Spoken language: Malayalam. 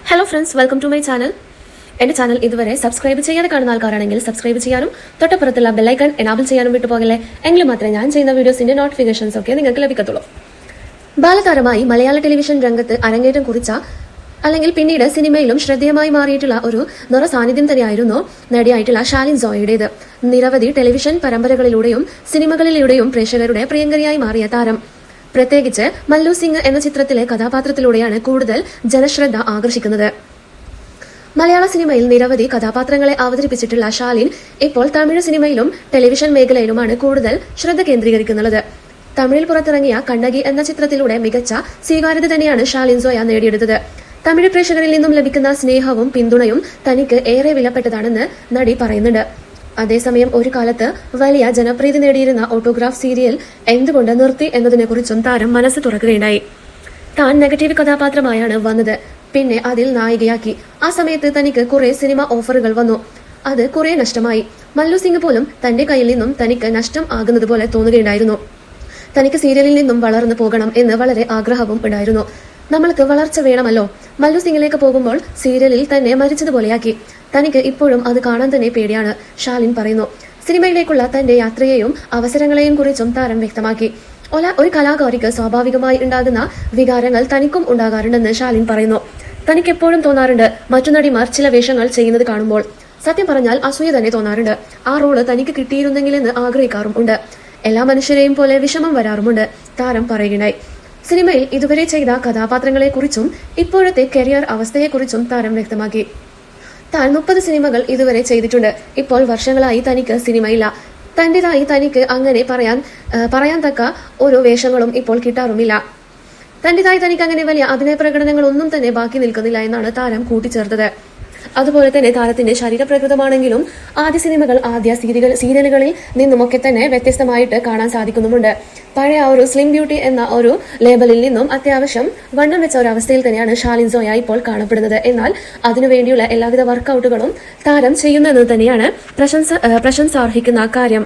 Hello friends, welcome to my channel. എൻ്റെ ചാനൽ ഇതുവരെ സബ്സ്ക്രൈബ് ചെയ്യാതെ കാണുന്ന ആൾക്കാരാണെങ്കിൽ സബ്സ്ക്രൈബ് ചെയ്യാനും തൊട്ടപ്പുറത്തുള്ള ബെല്ലൈക്കൺ എനാബിൾ ചെയ്യാനും വിട്ടുപോകല്ലേ. എങ്കിലും മാത്രമേ ഞാൻ ചെയ്യുന്ന വീഡിയോസിന്റെ നോട്ടിഫിക്കേഷൻസ് ഒക്കെ നിങ്ങൾക്ക് ലഭിക്കത്തുള്ളൂ. ബാലതാരമായി മലയാള ടെലിവിഷൻ രംഗത്ത് അരങ്ങേറ്റം കുറിച്ച അല്ലെങ്കിൽ പിന്നീട് സിനിമയിലും ശ്രദ്ധേയമായി മാറിയിട്ടുള്ള ഒരു നിറ സാന്നിധ്യം തന്നെയായിരുന്നു നടിയായിട്ടുള്ള ഷാലിൻ സോയയുടേത്. നിരവധി ടെലിവിഷൻ പരമ്പരകളിലൂടെയും സിനിമകളിലൂടെയും പ്രേക്ഷകരുടെ പ്രിയങ്കരിയായി മാറിയ താരം പ്രത്യേകിച്ച് മല്ലു സിംഗ് എന്ന ചിത്രത്തിലെ കഥാപാത്രത്തിലൂടെയാണ് കൂടുതൽ ജനശ്രദ്ധ ആകർഷിക്കുന്നത്. മലയാള സിനിമയിൽ നിരവധി കഥാപാത്രങ്ങളെ അവതരിപ്പിച്ചിട്ടുള്ള ഷാലിൻ ഇപ്പോൾ തമിഴ് സിനിമയിലും ടെലിവിഷൻ മേഖലയിലുമാണ് കൂടുതൽ ശ്രദ്ധ കേന്ദ്രീകരിക്കുന്നത്. തമിഴിൽ പുറത്തിറങ്ങിയ കണ്ണകി എന്ന ചിത്രത്തിലൂടെ മികച്ച സ്വീകാര്യത തന്നെയാണ് ഷാലിൻ സോയ നേടിയെടുത്തത്. തമിഴ് പ്രേക്ഷകരിൽ നിന്നും ലഭിക്കുന്ന സ്നേഹവും പിന്തുണയും തനിക്ക് ഏറെ വിലപ്പെട്ടതാണെന്ന് നടി പറയുന്നുണ്ട്. അതേസമയം ഒരു കാലത്ത് വലിയ ജനപ്രീതി നേടിയിരുന്ന ഓട്ടോഗ്രാഫ് സീരിയൽ എന്തുകൊണ്ട് നിർത്തി എന്നതിനെക്കുറിച്ചും താരം മനസ്സ് തുറക്കുകയുണ്ടായി. താൻ നെഗറ്റീവ് കഥാപാത്രമായാണ് വന്നത്, പിന്നെ അതിൽ നായികയാക്കി. ആ സമയത്ത് തനിക്ക് കുറെ സിനിമ ഓഫറുകൾ വന്നു, അത് കുറെ നഷ്ടമായി. മല്ലു സിംഗ് പോലും തന്റെ കയ്യിൽ നിന്നും തനിക്ക് നഷ്ടം ആകുന്നത് പോലെ തോന്നുകയുണ്ടായിരുന്നു. തനിക്ക് സീരിയലിൽ നിന്നും വളർന്നു പോകണം എന്ന് വളരെ ആഗ്രഹവും ഉണ്ടായിരുന്നു. നമ്മൾക്ക് വളർച്ച വേണമല്ലോ. മല്ലു സിംഗിലേക്ക് പോകുമ്പോൾ സീരിയലിൽ തന്നെ മരിച്ചതുപോലെയാക്കി. തനിക്ക് ഇപ്പോഴും അത് കാണാൻ തന്നെ പേടിയാണ്, ഷാലിൻ പറയുന്നു. സിനിമയിലേക്കുള്ള തന്റെ യാത്രയെയും അവസരങ്ങളെയും കുറിച്ചും താരം വ്യക്തമാക്കി. ഒരു കലാകാരിക്ക് സ്വാഭാവികമായി ഉണ്ടാകുന്ന വികാരങ്ങൾ തനിക്കും ഉണ്ടാകാറുണ്ടെന്ന് ഷാലിൻ പറയുന്നു. തനിക്ക് എപ്പോഴും തോന്നാറുണ്ട് മറ്റു നടിമാർ ചില വേഷങ്ങൾ ചെയ്യുന്നത് കാണുമ്പോൾ. സത്യം പറഞ്ഞാൽ അസൂയ തന്നെ തോന്നാറുണ്ട്. ആ റോള് തനിക്ക് കിട്ടിയിരുന്നെങ്കിലെന്ന് ആഗ്രഹിക്കാറും ഉണ്ട്. എല്ലാ മനുഷ്യരെയും പോലെ വിഷമം വരാറുമുണ്ട്, താരം പറയുകയുണ്ടായി. സിനിമയിൽ ഇതുവരെ ചെയ്ത കഥാപാത്രങ്ങളെക്കുറിച്ചും ഇപ്പോഴത്തെ കരിയർ അവസ്ഥയെക്കുറിച്ചും താരം വ്യക്തമാക്കി. താൻ 30 സിനിമകൾ ഇതുവരെ ചെയ്തിട്ടുണ്ട്. ഇപ്പോൾ വർഷങ്ങളായി തനിക്ക് സിനിമയില്ല. തന്റേതായി തനിക്ക് അങ്ങനെ പറയാൻ തക്ക ഒരു വേഷങ്ങളും ഇപ്പോൾ കിട്ടാറുമില്ല. തന്റേതായി തനിക്ക് അങ്ങനെ വലിയ അഭിനയ പ്രകടനങ്ങളൊന്നും തന്നെ ബാക്കി നിൽക്കുന്നില്ല എന്നാണ് താരം കൂട്ടിച്ചേർത്തത്. അതുപോലെ തന്നെ താരത്തിന്റെ ശരീരപ്രകൃതമാണെങ്കിലും ആദ്യ സിനിമകൾ ആദ്യ സീരിയലുകളിൽ നിന്നുമൊക്കെ തന്നെ വ്യത്യസ്തമായിട്ട് കാണാൻ സാധിക്കുന്നുമുണ്ട്. പഴയ ഒരു സ്ലിം ബ്യൂട്ടി എന്ന ഒരു ലേബലിൽ നിന്നും അത്യാവശ്യം വണ്ണം വെച്ച ഒരു അവസ്ഥയിൽ തന്നെയാണ് ഷാലിൻ സോയ ഇപ്പോൾ കാണപ്പെടുന്നത്. എന്നാൽ അതിനുവേണ്ടിയുള്ള എല്ലാവിധ വർക്കൗട്ടുകളും താരം ചെയ്യുന്നതെന്ന് തന്നെയാണ് പ്രശംസ അർഹിക്കുന്ന കാര്യം.